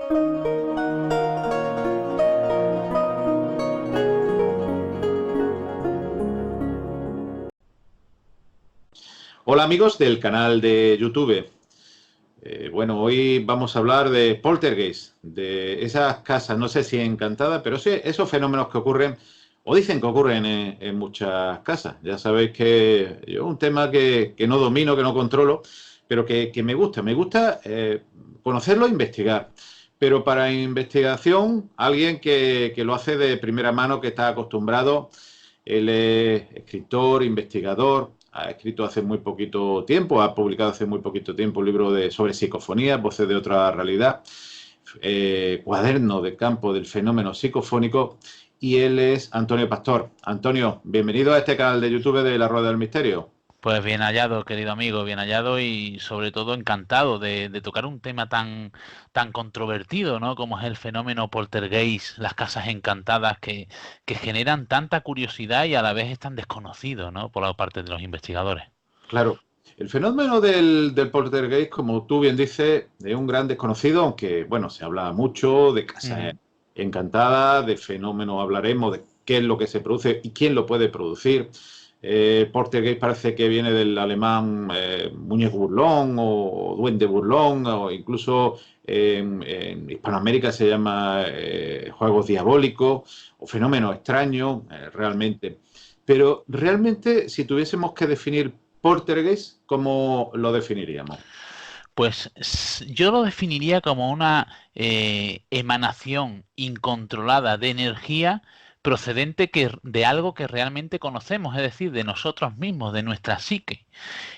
Hola amigos del canal de YouTube. Bueno, hoy vamos a hablar de poltergeist, de esas casas, no sé si encantadas, pero sí esos fenómenos que ocurren o dicen que ocurren en muchas casas. Ya sabéis que yo es un tema que no domino, que no controlo, pero que me gusta. Me gusta conocerlo e investigar. Pero para investigación, alguien que lo hace de primera mano, que está acostumbrado. Él es escritor, investigador, ha escrito hace muy poquito tiempo, ha publicado hace muy poquito tiempo un libro sobre psicofonías, voces de otra realidad, cuaderno de campo del fenómeno psicofónico, y él es Antonio Pastor. Antonio, bienvenido a este canal de YouTube de La Rueda del Misterio. Pues bien hallado, querido amigo, bien hallado y sobre todo encantado de tocar un tema tan controvertido, ¿no? Como es el fenómeno poltergeist, las casas encantadas que generan tanta curiosidad y a la vez es tan desconocido, ¿no? Por la parte de los investigadores. Claro, el fenómeno del poltergeist, como tú bien dices, es un gran desconocido, aunque, bueno, se habla mucho de casas Ujú. encantadas, de fenómenos hablaremos, de qué es lo que se produce y quién lo puede producir. Poltergeist parece que viene del alemán muñeco burlón o duende burlón, o incluso en Hispanoamérica se llama juegos diabólicos o fenómenos extraños, realmente. Pero realmente, si tuviésemos que definir poltergeist, ¿cómo lo definiríamos? Pues yo lo definiría como una emanación incontrolada de energía procedente de algo que realmente conocemos, es decir, de nosotros mismos, de nuestra psique.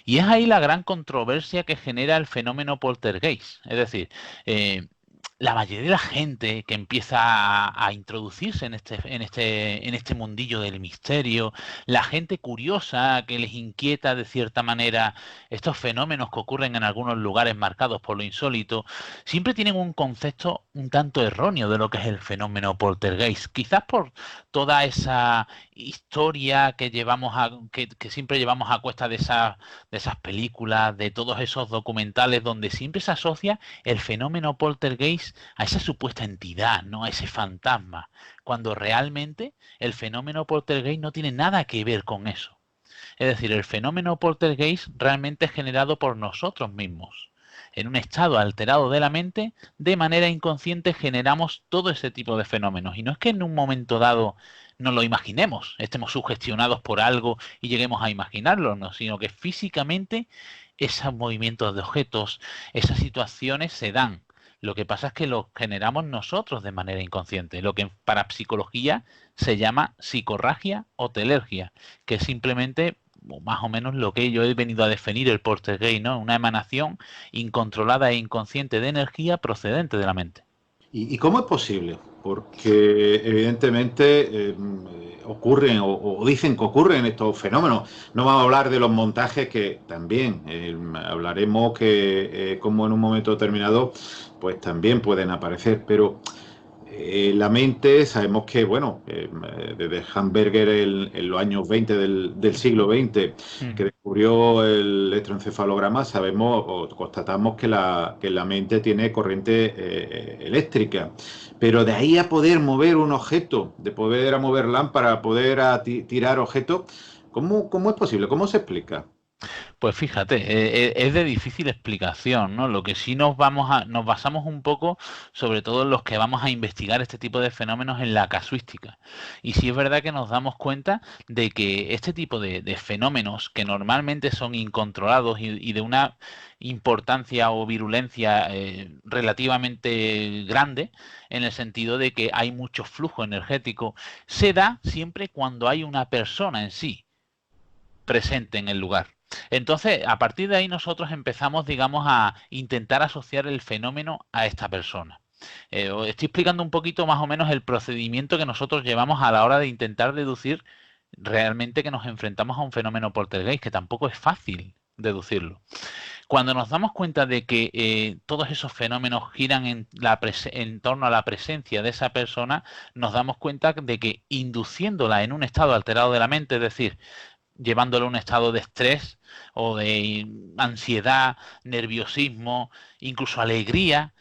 Y es ahí la gran controversia que genera el fenómeno poltergeist. Es decir, eh, la mayoría de la gente que empieza a introducirse en este mundillo del misterio, la gente curiosa que les inquieta de cierta manera estos fenómenos que ocurren en algunos lugares marcados por lo insólito, siempre tienen un concepto un tanto erróneo de lo que es el fenómeno poltergeist. Quizás por toda esa historia que siempre llevamos a cuesta de esas películas, de todos esos documentales donde siempre se asocia el fenómeno poltergeist a esa supuesta entidad, ¿no? A ese fantasma, cuando realmente el fenómeno poltergeist no tiene nada que ver con eso. Es decir, el fenómeno poltergeist realmente es generado por nosotros mismos. En un estado alterado de la mente, de manera inconsciente generamos todo ese tipo de fenómenos. Y no es que en un momento dado no lo imaginemos, estemos sugestionados por algo y lleguemos a imaginarlo, no, sino que físicamente esos movimientos de objetos, esas situaciones se dan. Lo que pasa es que lo generamos nosotros de manera inconsciente, lo que para psicología se llama psicorragia o telergia, que es simplemente más o menos lo que yo he venido a definir el poltergeist, ¿no? Una emanación incontrolada e inconsciente de energía procedente de la mente. ¿Y cómo es posible? Porque evidentemente ocurren o dicen que ocurren estos fenómenos. No vamos a hablar de los montajes que también hablaremos que como en un momento determinado pues también pueden aparecer, pero la mente, sabemos que, bueno, desde Hamburger en los años 20 del siglo XX, que Ujú. descubrió el electroencefalograma, sabemos o constatamos que la mente tiene corriente eléctrica. Pero de ahí a poder mover un objeto, de poder a mover lámpara, poder tirar objetos, ¿cómo es posible? ¿Cómo se explica? Pues fíjate, es de difícil explicación, ¿no? Lo que sí nos basamos un poco, sobre todo en los que vamos a investigar este tipo de fenómenos en la casuística. Y sí es verdad que nos damos cuenta de que este tipo de fenómenos que normalmente son incontrolados y de una importancia o virulencia relativamente grande, en el sentido de que hay mucho flujo energético, se da siempre cuando hay una persona en sí presente en el lugar. Entonces, a partir de ahí nosotros empezamos, digamos, a intentar asociar el fenómeno a esta persona. Os estoy explicando un poquito más o menos el procedimiento que nosotros llevamos a la hora de intentar deducir realmente que nos enfrentamos a un fenómeno poltergeist, que tampoco es fácil deducirlo. Cuando nos damos cuenta de que todos esos fenómenos giran en torno a la presencia de esa persona, nos damos cuenta de que induciéndola en un estado alterado de la mente, es decir, llevándolo a un estado de estrés o de ansiedad, nerviosismo, incluso alegría,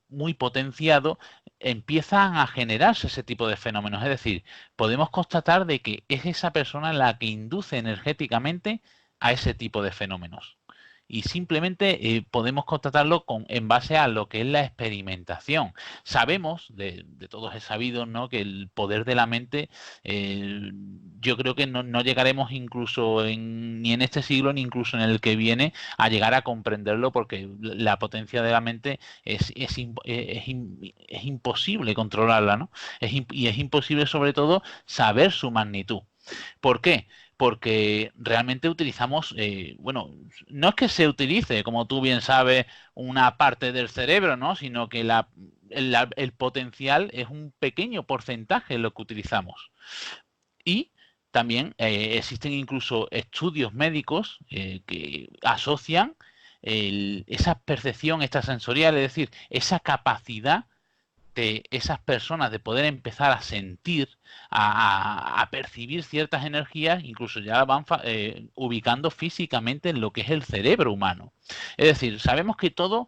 muy potenciado, empiezan a generarse ese tipo de fenómenos. Es decir, podemos constatar de que es esa persona la que induce energéticamente a ese tipo de fenómenos. Y simplemente podemos constatarlo en base a lo que es la experimentación. Sabemos, de todos es sabido, ¿no?, que el poder de la mente, yo creo que no llegaremos incluso ni en este siglo ni incluso en el que viene a llegar a comprenderlo, porque la potencia de la mente es imposible controlarla, ¿no? Y es imposible sobre todo saber su magnitud. ¿Por qué? Porque realmente utilizamos, bueno, no es que se utilice, como tú bien sabes, una parte del cerebro, ¿no? Sino que el potencial es un pequeño porcentaje lo que utilizamos. Y también existen incluso estudios médicos que asocian esa percepción extrasensorial, es decir, esa capacidad de esas personas de poder empezar a sentir, a percibir ciertas energías, incluso ya las van ubicando físicamente en lo que es el cerebro humano. Es decir, sabemos que todo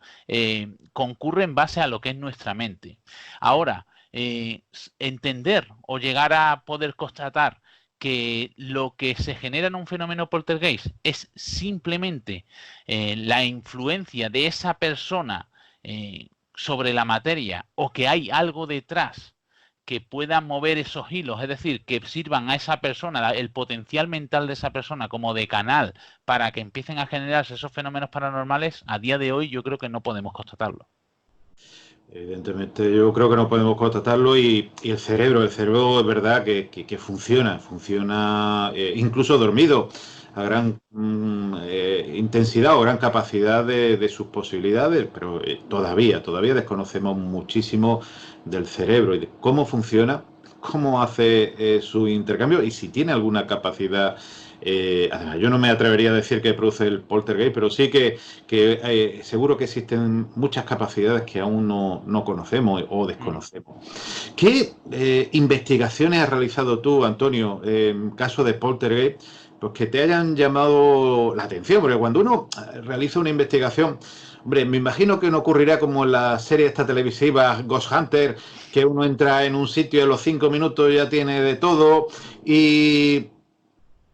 concurre en base a lo que es nuestra mente. Ahora, entender o llegar a poder constatar que lo que se genera en un fenómeno poltergeist es simplemente la influencia de esa persona sobre la materia, o que hay algo detrás que pueda mover esos hilos, es decir, que sirvan a esa persona, el potencial mental de esa persona como de canal para que empiecen a generarse esos fenómenos paranormales, a día de hoy yo creo que no podemos constatarlo. Evidentemente, yo creo que no podemos constatarlo y el cerebro es verdad que funciona incluso dormido a gran intensidad o gran capacidad de sus posibilidades, pero todavía desconocemos muchísimo del cerebro y de cómo funciona, cómo hace su intercambio y si tiene alguna capacidad. Además, yo no me atrevería a decir que produce el poltergeist, pero sí que seguro que existen muchas capacidades que aún no conocemos o desconocemos. ¿Qué investigaciones has realizado tú, Antonio, en caso de poltergeist, pues que te hayan llamado la atención? Porque cuando uno realiza una investigación, hombre, me imagino que no ocurrirá como en la serie esta televisiva Ghost Hunter, que uno entra en un sitio y a los 5 minutos ya tiene de todo y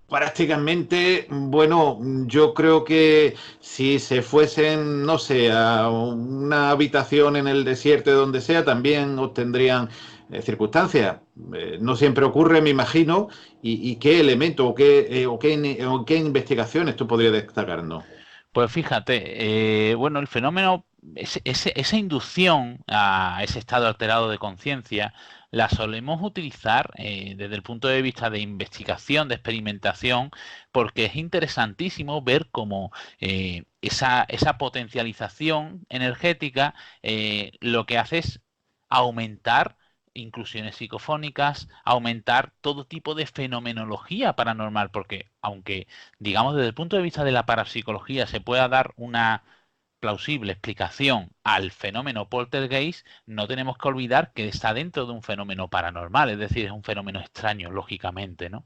prácticamente, bueno, yo creo que si se fuesen, no sé, a una habitación en el desierto, donde sea, también obtendrían circunstancias. No siempre ocurre, me imagino. ¿Y qué elemento o qué investigaciones tú podrías destacarnos? Pues fíjate, bueno, el fenómeno, esa inducción a ese estado alterado de conciencia, la solemos utilizar desde el punto de vista de investigación, de experimentación, porque es interesantísimo ver cómo esa potencialización energética lo que hace es aumentar inclusiones psicofónicas, aumentar todo tipo de fenomenología paranormal, porque aunque digamos, desde el punto de vista de la parapsicología se pueda dar una plausible explicación al fenómeno poltergeist, no tenemos que olvidar que está dentro de un fenómeno paranormal, es decir, es un fenómeno extraño, lógicamente, ¿no?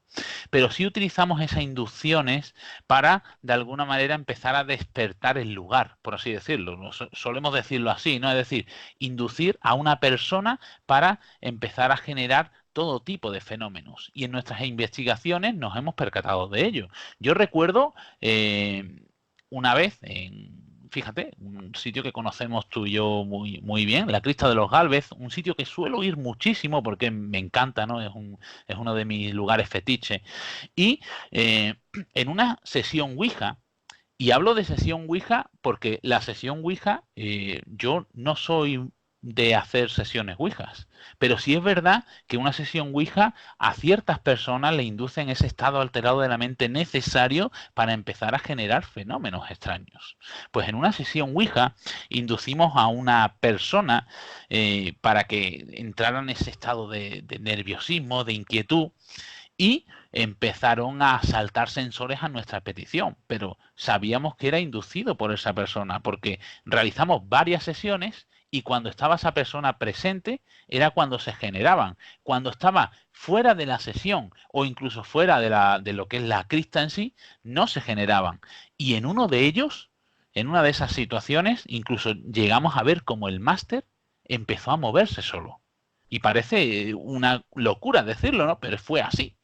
Pero sí utilizamos esas inducciones para, de alguna manera, empezar a despertar el lugar, por así decirlo. Solemos decirlo así, ¿no? Es decir, inducir a una persona para empezar a generar todo tipo de fenómenos. Y en nuestras investigaciones nos hemos percatado de ello. Yo recuerdo una vez fíjate, un sitio que conocemos tú y yo muy bien, la Crista de los Gálvez, un sitio que suelo ir muchísimo porque me encanta, ¿no? Es uno de mis lugares fetiche. Y en una sesión Ouija, y hablo de sesión Ouija porque la sesión Ouija, yo no soy de hacer sesiones Ouijas, pero sí es verdad que una sesión Ouija a ciertas personas le inducen ese estado alterado de la mente necesario para empezar a generar fenómenos extraños. Pues en una sesión Ouija inducimos a una persona para que entrara en ese estado de nerviosismo, de inquietud, y empezaron a saltar sensores a nuestra petición, pero sabíamos que era inducido por esa persona porque realizamos varias sesiones y cuando estaba esa persona presente era cuando se generaban. Cuando estaba fuera de la sesión o incluso fuera de lo que es la cripta en sí, no se generaban. Y en uno de ellos, en una de esas situaciones, incluso llegamos a ver cómo el máster empezó a moverse solo. Y parece una locura decirlo, ¿no? Pero fue así.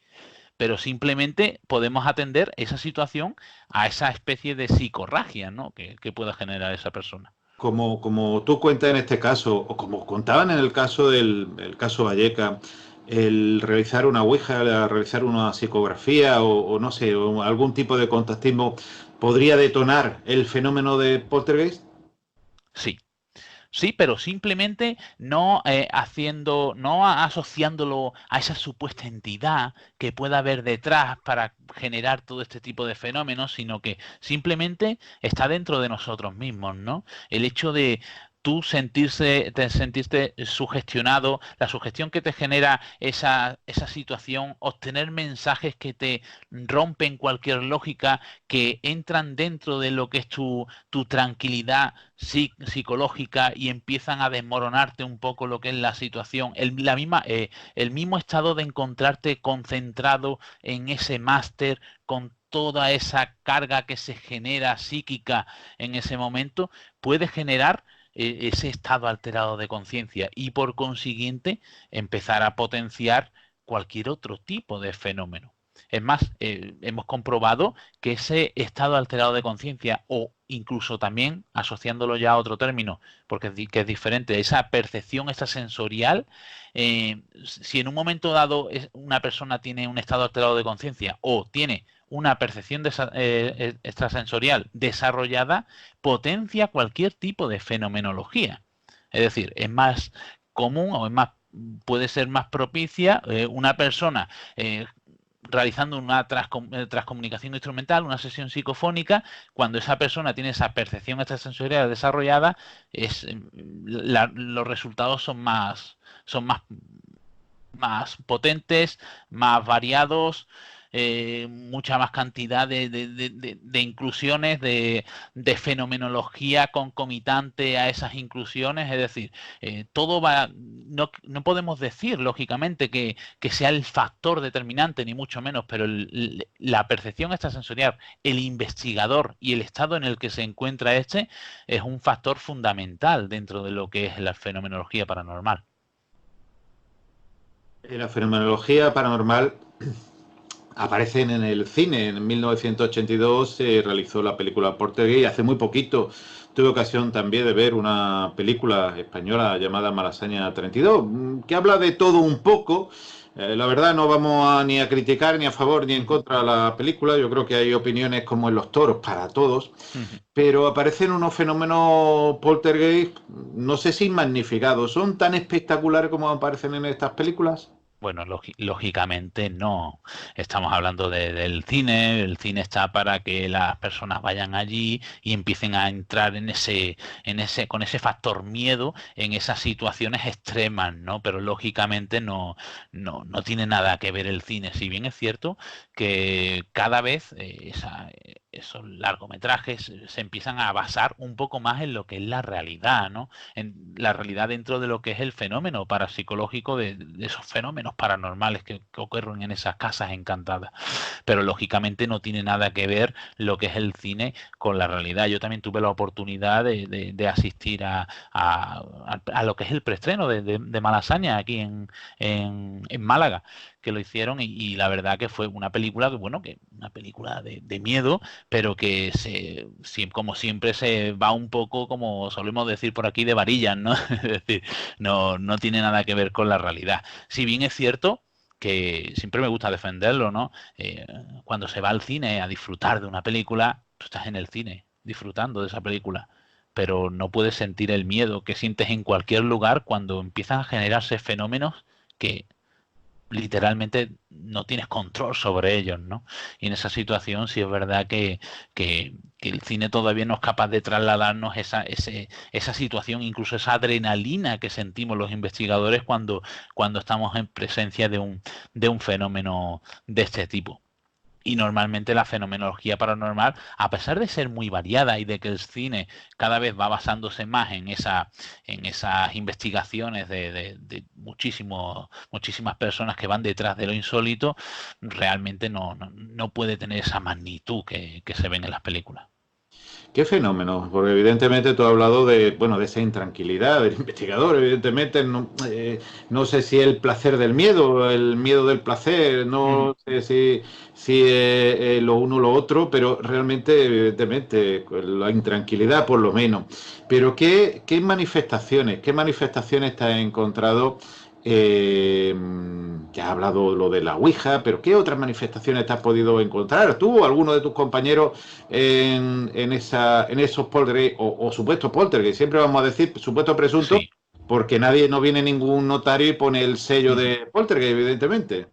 Pero simplemente podemos atender esa situación a esa especie de psicorragia, ¿no? que pueda generar esa persona. Como tú cuentas en este caso, o como contaban en el caso el caso Valleca, el realizar una ouija, el realizar una psicografía o no sé, o algún tipo de contactismo, ¿podría detonar el fenómeno de poltergeist? Sí, sí, pero simplemente no no asociándolo a esa supuesta entidad que pueda haber detrás para generar todo este tipo de fenómenos, sino que simplemente está dentro de nosotros mismos, ¿no? El hecho de tú te sentirte sugestionado, la sugestión que te genera esa situación, obtener mensajes que te rompen cualquier lógica, que entran dentro de lo que es tu tranquilidad psicológica y empiezan a desmoronarte un poco lo que es la situación. El mismo estado de encontrarte concentrado en ese máster con toda esa carga que se genera psíquica en ese momento, puede generar ese estado alterado de conciencia y por consiguiente empezar a potenciar cualquier otro tipo de fenómeno. Es más, hemos comprobado que ese estado alterado de conciencia o incluso también asociándolo ya a otro término, porque que es diferente, esa percepción extrasensorial, si en un momento dado una persona tiene un estado alterado de conciencia o tiene una percepción extrasensorial desarrollada, potencia cualquier tipo de fenomenología. Es decir, es más común o puede ser más propicia una persona realizando una transcomunicación instrumental, una sesión psicofónica, cuando esa persona tiene esa percepción extrasensorial desarrollada, los resultados son más potentes, más variados, mucha más cantidad de inclusiones, de fenomenología concomitante a esas inclusiones, es decir, todo va, no podemos decir, lógicamente, que sea el factor determinante, ni mucho menos, pero la percepción extrasensorial, el investigador y el estado en el que se encuentra este es un factor fundamental dentro de lo que es la fenomenología paranormal. La fenomenología paranormal aparecen en el cine. En 1982 se realizó la película Poltergeist. Hace muy poquito tuve ocasión también de ver una película española llamada Malasaña 32, que habla de todo un poco. La verdad no vamos ni a criticar ni a favor ni en contra la película. Yo creo que hay opiniones como en los toros para todos. Pero aparecen unos fenómenos poltergeist, no sé si magnificados. ¿Son tan espectaculares como aparecen en estas películas? Bueno, lógicamente no. Estamos hablando del cine. El cine está para que las personas vayan allí y empiecen a entrar con ese factor miedo en esas situaciones extremas, ¿no? Pero lógicamente no tiene nada que ver el cine. Si bien es cierto que cada vez esos largometrajes se empiezan a basar un poco más en lo que es la realidad, ¿no? En la realidad dentro de lo que es el fenómeno parapsicológico de esos fenómenos paranormales que ocurren en esas casas encantadas. Pero lógicamente no tiene nada que ver lo que es el cine con la realidad. Yo también tuve la oportunidad de asistir a lo que es el preestreno de Malasaña aquí en Málaga, que lo hicieron y la verdad que fue una película una película de miedo, pero que como siempre se va un poco, como solemos decir por aquí, de varillas, ¿no? Es decir, no tiene nada que ver con la realidad. Si bien es cierto que siempre me gusta defenderlo, ¿no? Cuando se va al cine a disfrutar de una película, tú estás en el cine disfrutando de esa película, pero no puedes sentir el miedo que sientes en cualquier lugar cuando empiezan a generarse fenómenos que literalmente no tienes control sobre ellos, ¿no? Y en esa situación sí es verdad que el cine todavía no es capaz de trasladarnos esa situación, incluso esa adrenalina que sentimos los investigadores cuando estamos en presencia de un fenómeno de este tipo. Y normalmente la fenomenología paranormal, a pesar de ser muy variada y de que el cine cada vez va basándose más en esas investigaciones de muchísimas personas que van detrás de lo insólito, realmente no puede tener esa magnitud que se ven en las películas. ¿Qué fenómeno? Porque evidentemente tú has hablado de, bueno, de esa intranquilidad del investigador, evidentemente no sé si el placer del miedo, el miedo del placer, Ujú. no sé si lo uno o lo otro, pero realmente, evidentemente, la intranquilidad por lo menos. Pero qué manifestaciones te has encontrado? Ya has hablado lo de la Ouija, pero ¿qué otras manifestaciones te has podido encontrar? ¿Tú o alguno de tus compañeros en esos poltergeist o supuestos poltergeist? Siempre vamos a decir supuesto presunto, Sí. porque no viene ningún notario y pone el sello Ujú. de poltergeist, evidentemente.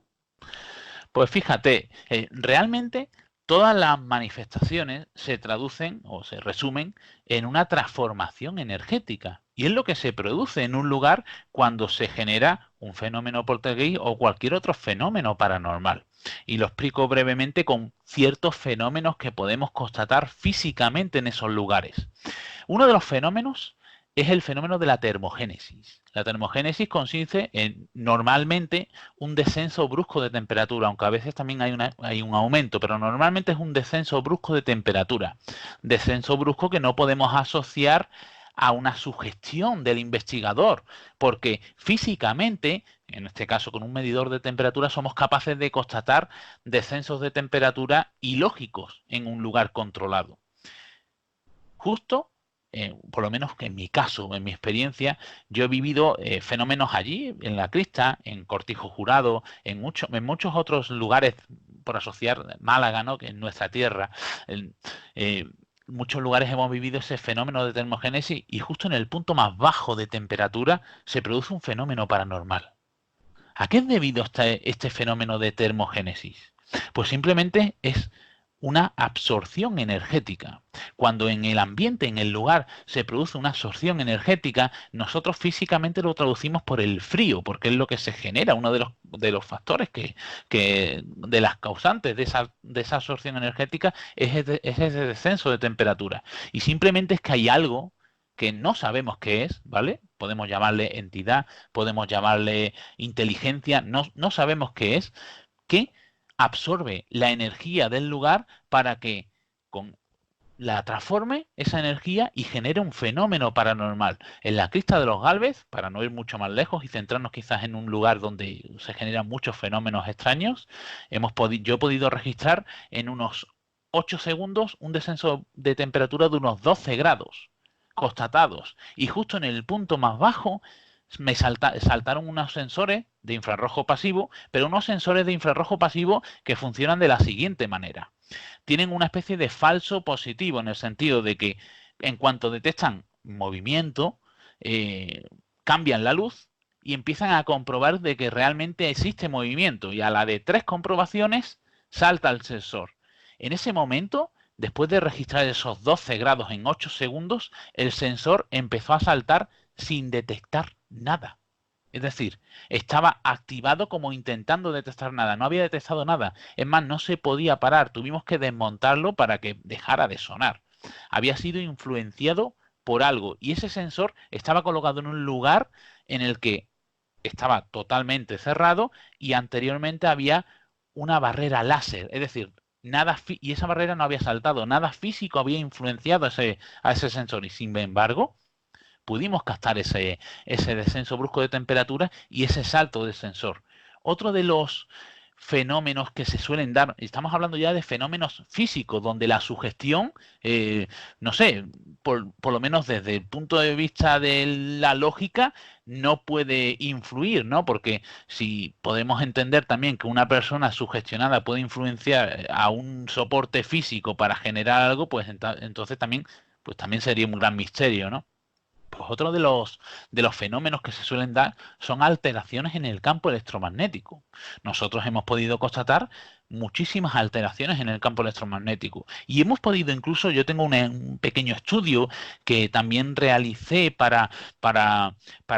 Pues fíjate, realmente todas las manifestaciones se traducen o se resumen en una transformación energética. Y es lo que se produce en un lugar cuando se genera un fenómeno poltergeist o cualquier otro fenómeno paranormal. Y lo explico brevemente con ciertos fenómenos que podemos constatar físicamente en esos lugares. Uno de los fenómenos es el fenómeno de la termogénesis. La termogénesis consiste en normalmente un descenso brusco de temperatura, aunque a veces también hay un aumento, pero normalmente es un descenso brusco de temperatura. Descenso brusco que no podemos asociar a una sugestión del investigador, porque físicamente, en este caso con un medidor de temperatura, somos capaces de constatar descensos de temperatura ilógicos en un lugar controlado. Justo, por lo menos que en mi caso, en mi experiencia, yo he vivido fenómenos allí, en La Crista, en Cortijo Jurado, en muchos otros lugares, por asociar Málaga, ¿no? Que es nuestra tierra. En, eh, muchos lugares hemos vivido ese fenómeno de termogénesis y justo en el punto más bajo de temperatura se produce un fenómeno paranormal. ¿A qué es debido este fenómeno de termogénesis? Pues simplemente es una absorción energética. Cuando en el ambiente, en el lugar, se produce una absorción energética, nosotros físicamente lo traducimos por el frío, porque es lo que se genera, uno de los factores de las causantes de esa absorción energética es ese descenso de temperatura. Y simplemente es que hay algo que no sabemos qué es, ¿vale? Podemos llamarle entidad, podemos llamarle inteligencia, no sabemos qué es, que absorbe la energía del lugar para que con la transforme esa energía y genere un fenómeno paranormal. En la Crista de los Galvez, para no ir mucho más lejos y centrarnos quizás en un lugar donde se generan muchos fenómenos extraños, yo he podido registrar en unos 8 segundos un descenso de temperatura de unos 12 grados constatados. Y justo en el punto más bajo saltaron unos sensores de infrarrojo pasivo, pero unos sensores de infrarrojo pasivo que funcionan de la siguiente manera. Tienen una especie de falso positivo en el sentido de que en cuanto detectan movimiento, eh, cambian la luz y empiezan a comprobar de que realmente existe movimiento. Y a la de 3 comprobaciones salta el sensor. En ese momento, después de registrar esos 12 grados en 8 segundos, el sensor empezó a saltar sin detectar nada. Es decir, estaba activado como intentando detectar nada, no había detectado nada. Es más, no se podía parar, tuvimos que desmontarlo para que dejara de sonar. Había sido influenciado por algo y ese sensor estaba colocado en un lugar en el que estaba totalmente cerrado y anteriormente había una barrera láser, es decir, y esa barrera no había saltado, nada físico había influenciado a ese sensor y sin embargo pudimos captar ese descenso brusco de temperatura y ese salto del sensor. Otro de los fenómenos que se suelen dar, estamos hablando ya de fenómenos físicos, donde la sugestión, no sé, por lo menos desde el punto de vista de la lógica, no puede influir, ¿no? Porque si podemos entender también que una persona sugestionada puede influenciar a un soporte físico para generar algo, pues entonces también, pues también sería un gran misterio, ¿no? Pues otro de los fenómenos que se suelen dar son alteraciones en el campo electromagnético. Nosotros hemos podido constatar muchísimas alteraciones en el campo electromagnético y hemos podido incluso, yo tengo un pequeño estudio que también realicé para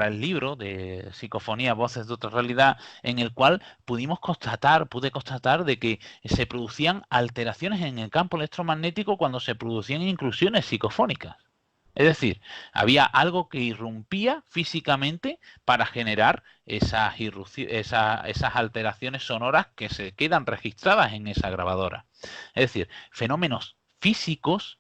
el libro de Psicofonía, Voces de otra realidad, en el cual pude constatar de que se producían alteraciones en el campo electromagnético cuando se producían inclusiones psicofónicas. Es decir, había algo que irrumpía físicamente para generar esas alteraciones sonoras que se quedan registradas en esa grabadora. Es decir, fenómenos físicos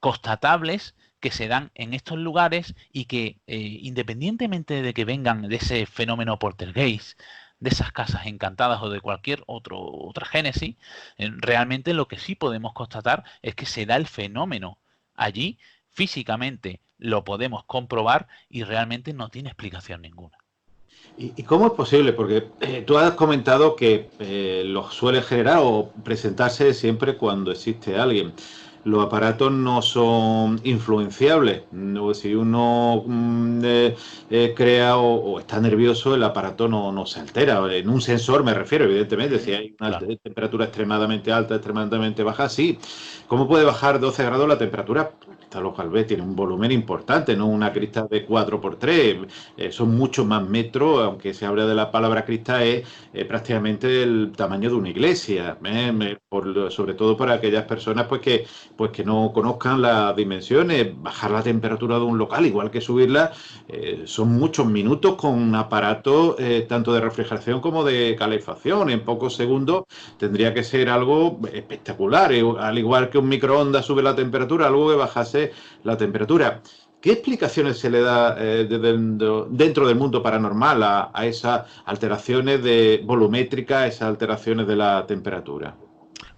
constatables que se dan en estos lugares y que independientemente de que vengan de ese fenómeno poltergeist, de esas casas encantadas o de cualquier otra génesis, realmente lo que sí podemos constatar es que se da el fenómeno allí físicamente, lo podemos comprobar y realmente no tiene explicación ninguna. ¿Y cómo es posible? Porque tú has comentado que los suele generar o presentarse siempre cuando existe alguien. Los aparatos no son influenciables. No, si uno crea o está nervioso, el aparato no se altera. En un sensor me refiero, evidentemente. Si hay una Claro. temperatura extremadamente alta, extremadamente baja, sí. ¿Cómo puede bajar 12 grados la temperatura? La cristal local B tiene un volumen importante, no una cristal de 4x3. Son muchos más metros, aunque se habla de la palabra cristal, es prácticamente el tamaño de una iglesia. Sobre todo para aquellas personas pues que no conozcan las dimensiones. Bajar la temperatura de un local, igual que subirla, son muchos minutos con aparatos tanto de refrigeración como de calefacción. En pocos segundos tendría que ser algo espectacular. Al igual que un microondas sube la temperatura, algo que bajase la temperatura. ¿Qué explicaciones se le da dentro del mundo paranormal a esas alteraciones volumétricas, esas alteraciones de la temperatura?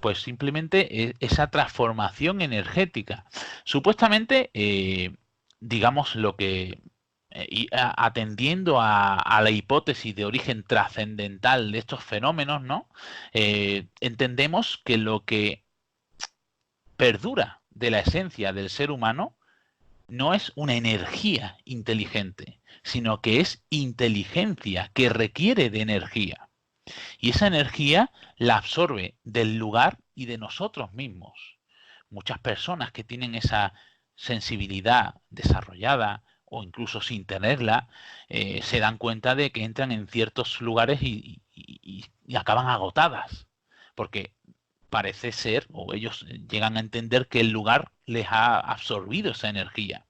Pues simplemente esa transformación energética. Supuestamente, digamos lo que, atendiendo a la hipótesis de origen trascendental de estos fenómenos, ¿no? Entendemos que lo que perdura de la esencia del ser humano no es una energía inteligente, sino que es inteligencia que requiere de energía. Y esa energía la absorbe del lugar y de nosotros mismos. Muchas personas que tienen esa sensibilidad desarrollada o incluso sin tenerla, se dan cuenta de que entran en ciertos lugares y acaban agotadas, porque parece ser, o ellos llegan a entender que el lugar les ha absorbido esa energía.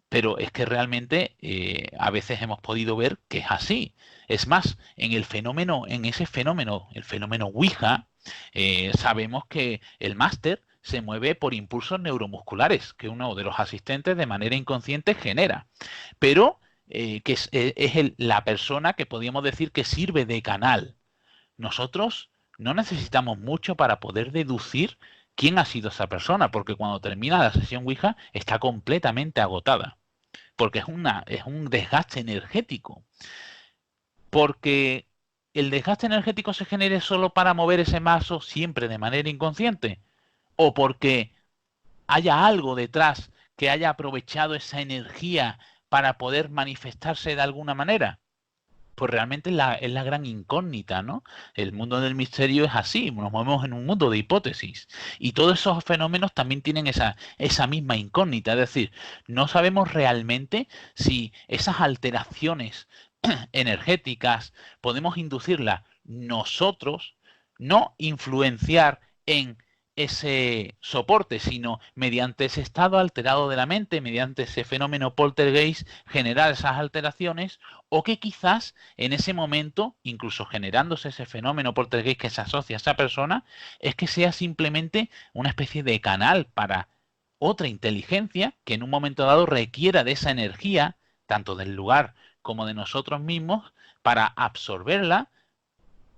Pero es que realmente a veces hemos podido ver que es así. Es más, en ese fenómeno, el fenómeno Ouija, sabemos que el máster se mueve por impulsos neuromusculares que uno de los asistentes de manera inconsciente genera. Pero que es la persona que podríamos decir que sirve de canal. Nosotros no necesitamos mucho para poder deducir quién ha sido esa persona, porque cuando termina la sesión Ouija está completamente agotada, porque es un desgaste energético. Porque el desgaste energético se genere solo para mover ese mazo siempre de manera inconsciente, o porque haya algo detrás que haya aprovechado esa energía para poder manifestarse de alguna manera. Pues realmente es la gran incógnita, ¿no? El mundo del misterio es así, nos movemos en un mundo de hipótesis. Y todos esos fenómenos también tienen esa misma incógnita, es decir, no sabemos realmente si esas alteraciones energéticas podemos inducirlas nosotros, no influenciar en ese soporte, sino mediante ese estado alterado de la mente, mediante ese fenómeno poltergeist, generar esas alteraciones, o que quizás en ese momento, incluso generándose ese fenómeno poltergeist que se asocia a esa persona, es que sea simplemente una especie de canal para otra inteligencia que en un momento dado requiera de esa energía, tanto del lugar como de nosotros mismos, para absorberla,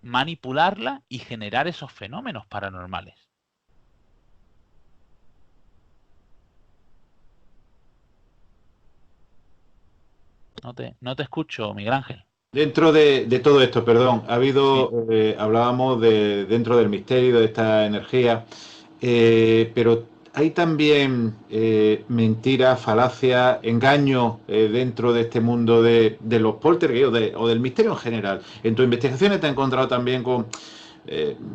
manipularla y generar esos fenómenos paranormales. No te escucho, Miguel Ángel. Dentro de todo esto, perdón, Sí. hablábamos dentro del misterio de esta energía, pero hay también mentira, falacia, engaño dentro de este mundo de los poltergeist o del misterio en general. En tus investigaciones te has encontrado también con,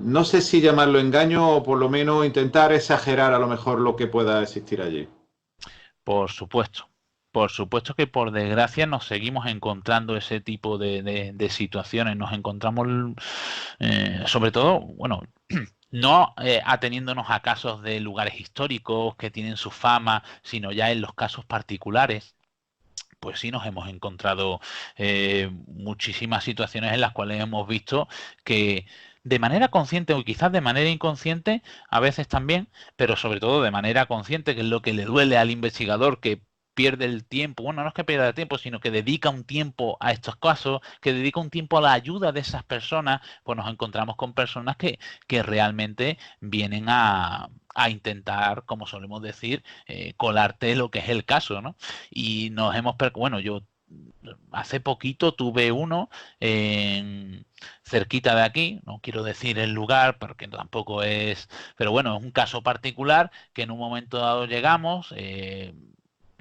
no sé si llamarlo engaño o por lo menos intentar exagerar a lo mejor lo que pueda existir allí. Por supuesto. Por supuesto que por desgracia nos seguimos encontrando ese tipo de situaciones. Nos encontramos, sobre todo, bueno, no ateniéndonos a casos de lugares históricos que tienen su fama, sino ya en los casos particulares. Pues sí nos hemos encontrado muchísimas situaciones en las cuales hemos visto que de manera consciente o quizás de manera inconsciente, a veces también, pero sobre todo de manera consciente, que es lo que le duele al investigador, que pierde el tiempo, bueno, no es que pierda el tiempo, sino que dedica un tiempo a estos casos, que dedica un tiempo a la ayuda de esas personas, pues nos encontramos con personas que realmente vienen a intentar, como solemos decir, colarte lo que es el caso, ¿no? Y nos hemos, bueno, yo hace poquito tuve uno en, cerquita de aquí, no quiero decir el lugar porque tampoco es, pero bueno, es un caso particular que en un momento dado llegamos,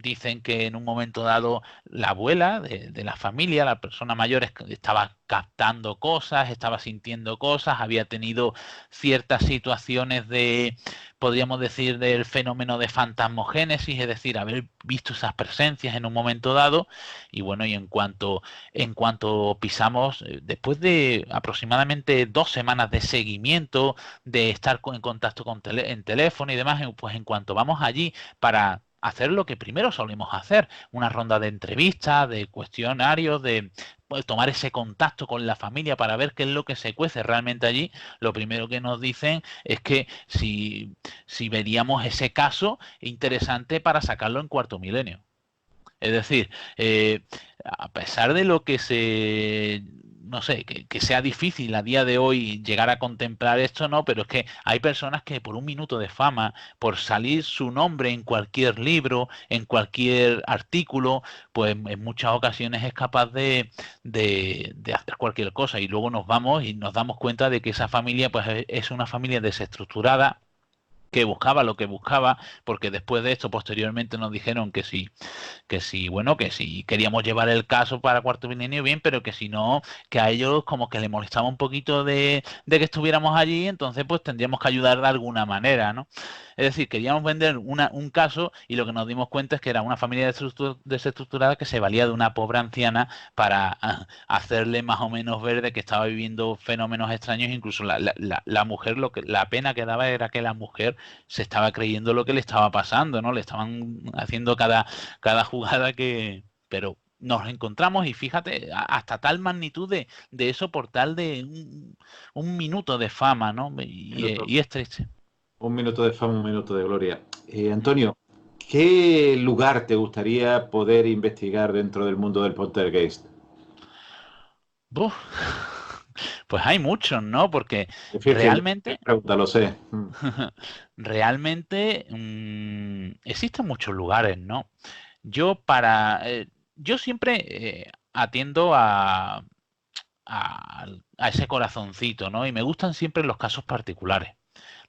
dicen que en un momento dado la abuela de la familia, la persona mayor, estaba captando cosas, estaba sintiendo cosas, había tenido ciertas situaciones de, podríamos decir, del fenómeno de fantasmogénesis, es decir, haber visto esas presencias en un momento dado. Y bueno, y en cuanto pisamos, después de aproximadamente 2 semanas de seguimiento, de estar en contacto con en teléfono y demás, pues en cuanto vamos allí para hacer lo que primero solemos hacer, una ronda de entrevistas, de cuestionarios, de pues, tomar ese contacto con la familia para ver qué es lo que se cuece realmente allí, lo primero que nos dicen es que si veríamos ese caso interesante para sacarlo en Cuarto Milenio. Es decir, a pesar de lo que no sé, que sea difícil a día de hoy llegar a contemplar esto, no, pero es que hay personas que por un minuto de fama, por salir su nombre en cualquier libro, en cualquier artículo, pues en muchas ocasiones es capaz de hacer cualquier cosa y luego nos vamos y nos damos cuenta de que esa familia pues es una familia desestructurada que buscaba lo que buscaba, porque después de esto posteriormente nos dijeron bueno, que si queríamos llevar el caso para Cuarto Milenio, bien, pero que si no, que a ellos como que les molestaba un poquito de que estuviéramos allí, entonces pues tendríamos que ayudar de alguna manera, ¿no? Es decir, queríamos vender un caso y lo que nos dimos cuenta es que era una familia desestructurada que se valía de una pobre anciana para hacerle más o menos ver de que estaba viviendo fenómenos extraños, incluso la mujer, la pena que daba era que la mujer se estaba creyendo lo que le estaba pasando, ¿no? Le estaban haciendo cada jugada que... Pero nos encontramos y fíjate, hasta tal magnitud de eso por tal de un minuto de fama, ¿no? Y es triste. Un minuto de fama, un minuto de gloria. Antonio, ¿qué lugar te gustaría poder investigar dentro del mundo del poltergeist? Buf. Pues hay muchos, ¿no? Porque Difícil, difícil realmente, pregunta, lo sé. realmente existen muchos lugares, ¿no? Yo siempre atiendo a ese corazoncito, ¿no? Y me gustan siempre los casos particulares.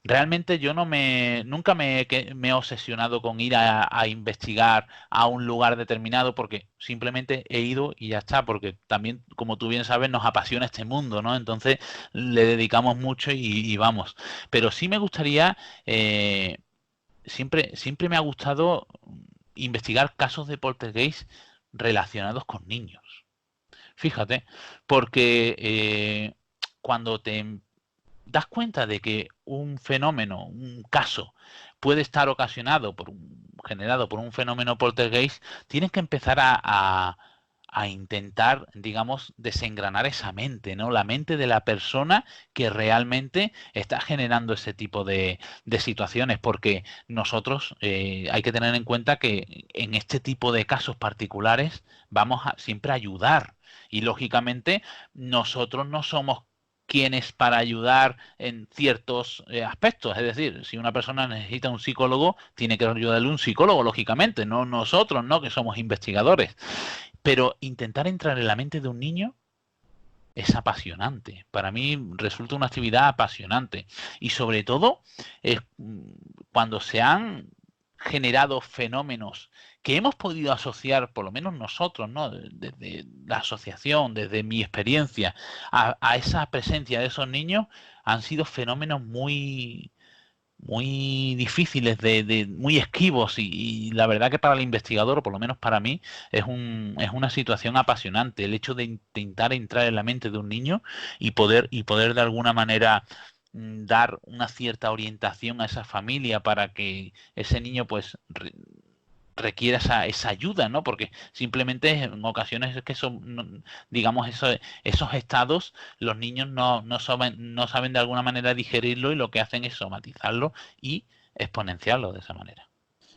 Realmente yo nunca me he obsesionado con ir a investigar a un lugar determinado porque simplemente he ido y ya está, porque también, como tú bien sabes, nos apasiona este mundo, ¿no? Entonces le dedicamos mucho y vamos. Pero sí me gustaría, siempre me ha gustado investigar casos de poltergeist relacionados con niños. Fíjate, porque cuando te das cuenta de que un fenómeno, un caso, puede estar generado por un fenómeno poltergeist, tienes que empezar a intentar, digamos, desengranar esa mente, ¿no? La mente de la persona que realmente está generando ese tipo de situaciones, porque nosotros hay que tener en cuenta que en este tipo de casos particulares vamos a siempre a ayudar. Y lógicamente nosotros no somos quienes para ayudar en ciertos aspectos. Es decir, si una persona necesita un psicólogo, tiene que ayudarle un psicólogo, lógicamente, no nosotros, ¿no? Que somos investigadores. Pero intentar entrar en la mente de un niño es apasionante. Para mí resulta una actividad apasionante. Y sobre todo, es cuando se han generado fenómenos que hemos podido asociar, por lo menos nosotros, ¿no? Desde la asociación, desde mi experiencia, a esa presencia de esos niños, han sido fenómenos muy difíciles, muy esquivos y la verdad que para el investigador, o por lo menos para mí, es una situación apasionante el hecho de intentar entrar en la mente de un niño y poder de alguna manera dar una cierta orientación a esa familia para que ese niño pues requiera esa ayuda, ¿no? Porque simplemente en ocasiones es que son, digamos, esos estados, los niños no saben de alguna manera digerirlo y lo que hacen es somatizarlo y exponenciarlo de esa manera.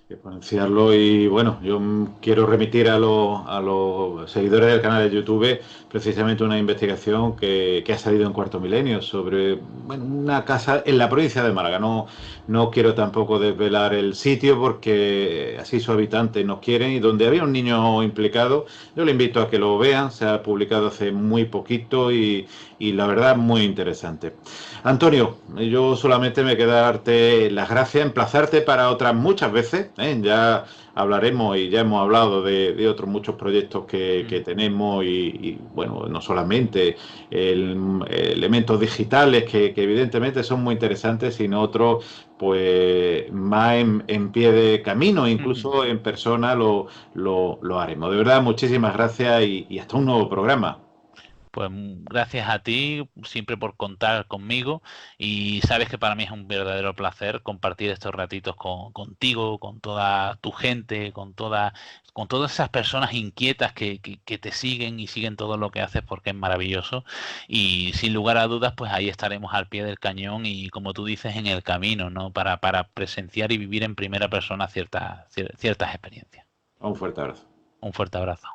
Exponenciarlo. Y bueno, yo quiero remitir a los seguidores del canal de YouTube precisamente una investigación que ha salido en Cuarto Milenio sobre, bueno, una casa en la provincia de Málaga. No quiero tampoco desvelar el sitio porque así sus habitantes nos quieren, y donde había un niño implicado. Yo le invito a que lo vean, se ha publicado hace muy poquito y la verdad muy interesante. Antonio, yo solamente me queda darte las gracias, emplazarte para otras muchas veces, ¿eh? Ya hablaremos y ya hemos hablado de otros muchos proyectos que tenemos bueno, no solamente elementos digitales que evidentemente son muy interesantes, sino otros pues más en pie de camino, incluso en persona lo haremos. De verdad, muchísimas gracias y hasta un nuevo programa. Pues gracias a ti siempre por contar conmigo y sabes que para mí es un verdadero placer compartir estos ratitos contigo, con toda tu gente, con todas esas personas inquietas que te siguen y siguen todo lo que haces porque es maravilloso y sin lugar a dudas pues ahí estaremos al pie del cañón y como tú dices en el camino, ¿no? Para presenciar y vivir en primera persona ciertas experiencias. Un fuerte abrazo. Un fuerte abrazo.